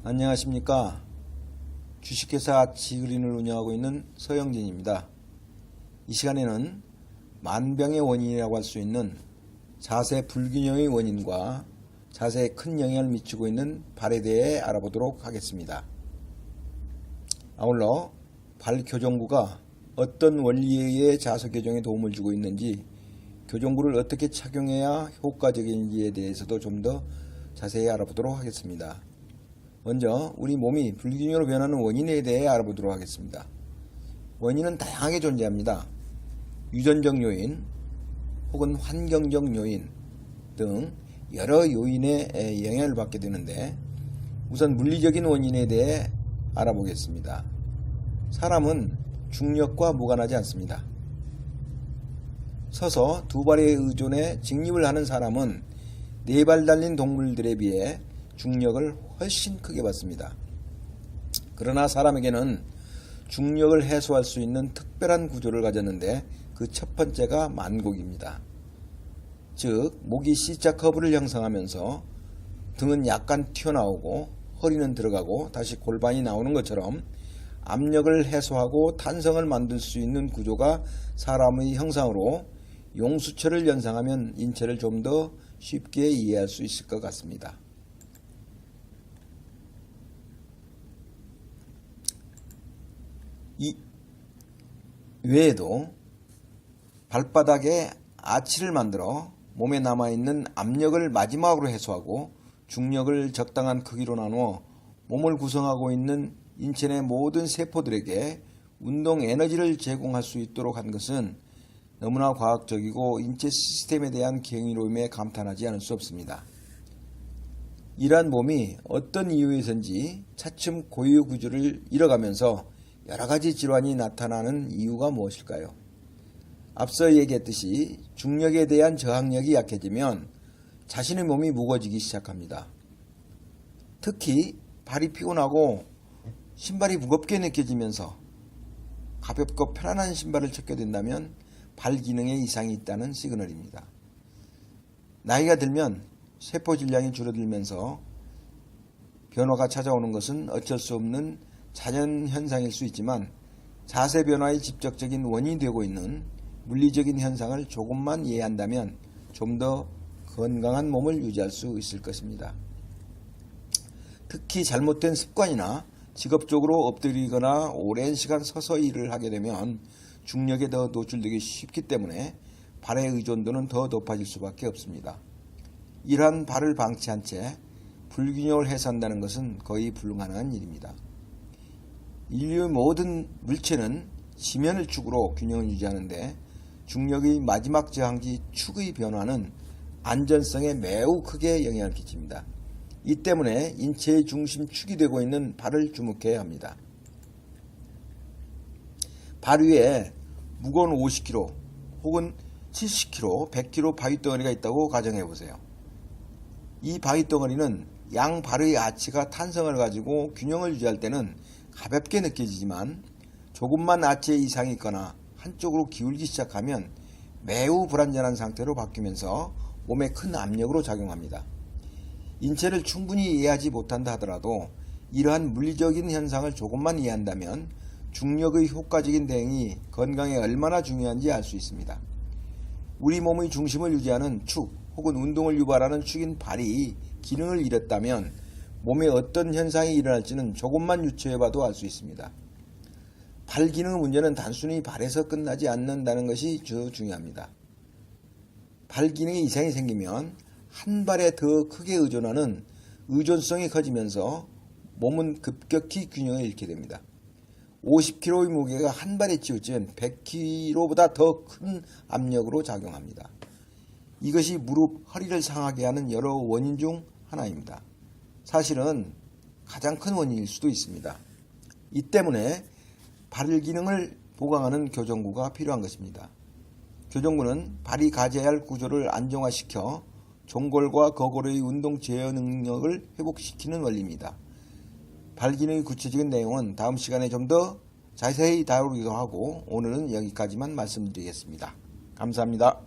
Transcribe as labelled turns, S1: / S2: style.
S1: 안녕하십니까. 주식회사 지그린을 운영하고 있는 서영진입니다. 이 시간에는 만병의 원인이라고 할 수 있는 자세 불균형의 원인과 자세에 큰 영향을 미치고 있는 발에 대해 알아보도록 하겠습니다. 아울러 발 교정구가 어떤 원리에 의해 자세 교정에 도움을 주고 있는지, 교정구를 어떻게 착용해야 효과적인지에 대해서도 좀 더 자세히 알아보도록 하겠습니다. 먼저 우리 몸이 불균형으로 변하는 원인에 대해 알아보도록 하겠습니다. 원인은 다양하게 존재합니다. 유전적 요인 혹은 환경적 요인 등 여러 요인에 영향을 받게 되는데, 우선 물리적인 원인에 대해 알아보겠습니다. 사람은 중력과 무관하지 않습니다. 서서 두 발에 의존해 직립을 하는 사람은 네 발 달린 동물들에 비해 중력을 훨씬 크게 받습니다. 그러나 사람에게는 중력을 해소할 수 있는 특별한 구조를 가졌는데, 그 첫 번째가 만곡입니다. 즉, 목이 C자 커브를 형성하면서 등은 약간 튀어나오고 허리는 들어가고 다시 골반이 나오는 것처럼 압력을 해소하고 탄성을 만들 수 있는 구조가 사람의 형상으로, 용수철을 연상하면 인체를 좀 더 쉽게 이해할 수 있을 것 같습니다. 이 외에도 발바닥에 아치를 만들어 몸에 남아있는 압력을 마지막으로 해소하고 중력을 적당한 크기로 나누어 몸을 구성하고 있는 인체 내 모든 세포들에게 운동 에너지를 제공할 수 있도록 한 것은 너무나 과학적이고 인체 시스템에 대한 경이로움에 감탄하지 않을 수 없습니다. 이러한 몸이 어떤 이유에선지 차츰 고유 구조를 잃어가면서 여러가지 질환이 나타나는 이유가 무엇일까요? 앞서 얘기했듯이 중력에 대한 저항력이 약해지면 자신의 몸이 무거워지기 시작합니다. 특히 발이 피곤하고 신발이 무겁게 느껴지면서 가볍고 편안한 신발을 찾게 된다면 발 기능에 이상이 있다는 시그널입니다. 나이가 들면 세포 질량이 줄어들면서 변화가 찾아오는 것은 어쩔 수 없는 자연 현상일 수 있지만, 자세 변화의 직접적인 원인이 되고 있는 물리적인 현상을 조금만 이해한다면 좀 더 건강한 몸을 유지할 수 있을 것입니다. 특히 잘못된 습관이나 직업적으로 엎드리거나 오랜 시간 서서 일을 하게 되면 중력에 더 노출되기 쉽기 때문에 발의 의존도는 더 높아질 수밖에 없습니다. 이러한 발을 방치한 채 불균형을 해소한다는 것은 거의 불가능한 일입니다. 인류의 모든 물체는 지면을 축으로 균형을 유지하는데, 중력의 마지막 저항지 축의 변화는 안전성에 매우 크게 영향을 끼칩니다. 이 때문에 인체의 중심 축이 되고 있는 발을 주목해야 합니다. 발 위에 무거운 50kg 혹은 70kg, 100kg 바위덩어리가 있다고 가정해 보세요. 이 바위덩어리는 양 발의 아치가 탄성을 가지고 균형을 유지할 때는 가볍게 느껴지지만, 조금만 아치에 이상이 있거나 한쪽으로 기울기 시작하면 매우 불안전한 상태로 바뀌면서 몸에 큰 압력으로 작용합니다. 인체를 충분히 이해하지 못한다 하더라도 이러한 물리적인 현상을 조금만 이해한다면 중력의 효과적인 대응이 건강에 얼마나 중요한지 알 수 있습니다. 우리 몸의 중심을 유지하는 축 혹은 운동을 유발하는 축인 발이 기능을 잃었다면 몸에 어떤 현상이 일어날지는 조금만 유추해봐도 알 수 있습니다. 발 기능 문제는 단순히 발에서 끝나지 않는다는 것이 중요합니다. 발 기능에 이상이 생기면 한 발에 더 크게 의존하는 의존성이 커지면서 몸은 급격히 균형을 잃게 됩니다. 50kg의 무게가 한 발에 치우치면 100kg보다 더 큰 압력으로 작용합니다. 이것이 무릎, 허리를 상하게 하는 여러 원인 중 하나입니다. 사실은 가장 큰 원인일 수도 있습니다. 이 때문에 발 기능을 보강하는 교정구가 필요한 것입니다. 교정구는 발이 가져야 할 구조를 안정화시켜 종골과 거골의 운동 제어 능력을 회복시키는 원리입니다. 발 기능의 구체적인 내용은 다음 시간에 좀 더 자세히 다루기도 하고, 오늘은 여기까지만 말씀드리겠습니다. 감사합니다.